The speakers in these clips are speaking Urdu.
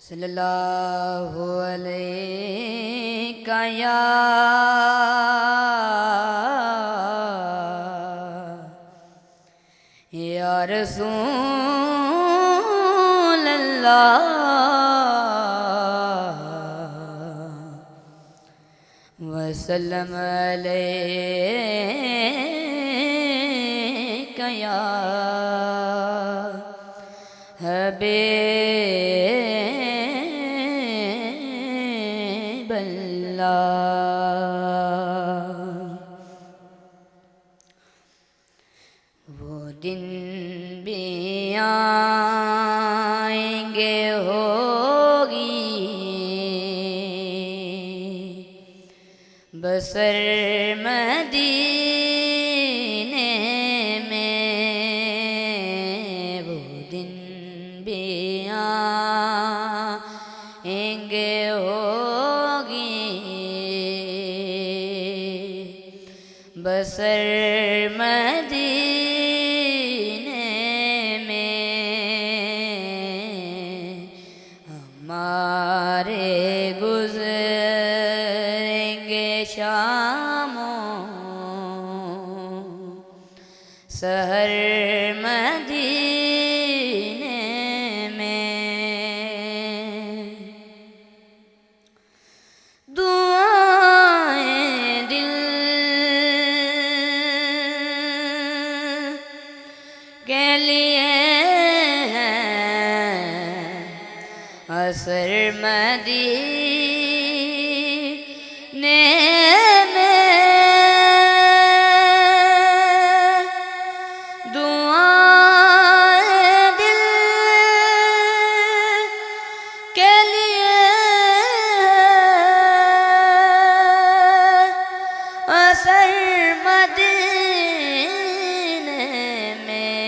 صلی اللہ علیہ یا رسول اللہ وسلم علیک یا حبیب اللہ۔ وہ دن بھی آئیں گے ہوگی بسر مدینے میں، وہ دن بھی آئیں گے ہوگی بسر مدینے میں، ہمارے گزریں گے شام و سحر مدینے میں، دعائیں دل کے لیے ہیں عصر مدینے میں، دعائیں دل کے لیے عصر مدینے میں،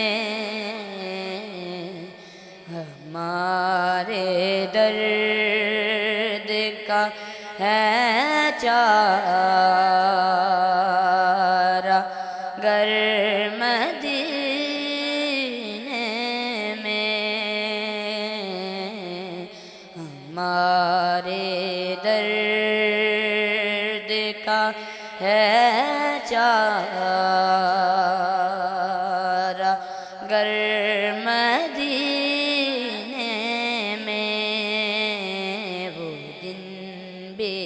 ہمارے درد کا ہے چارہ گر مدینے میں، ہمارے درد کا ہے چارہ گر مدینے میں، وہ دن بھی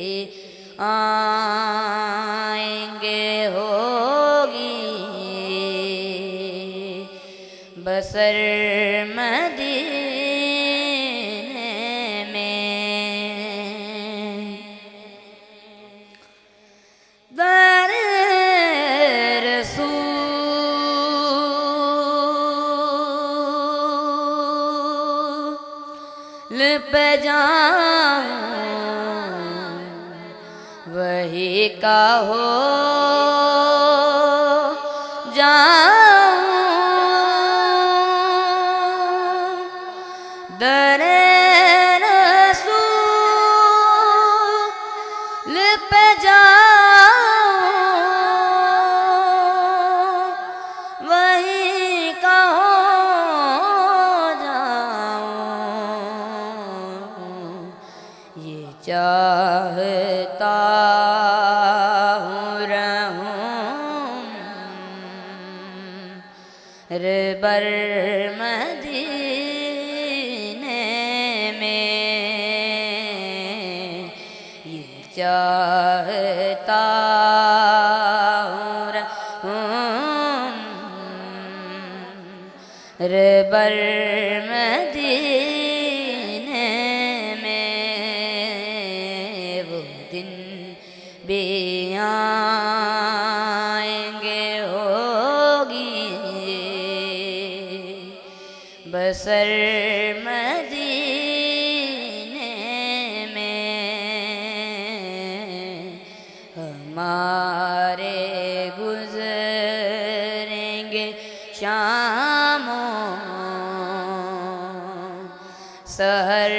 آئیں گے ہوگی بسر مدینے میں، در رسول پہ جاؤں وہی کا ہو جاؤں، در رسول پہ جاؤں وہی کا ہو جاؤں، یہ چاہتا ہوں رہوں بر مدینے میں، یہ چاہتا ہوں رہوں بر مدینے میں، وہ دن بھی آئیں گے ہوگی بسر مدینے میں، ہمارے گزریں گے شام و سحر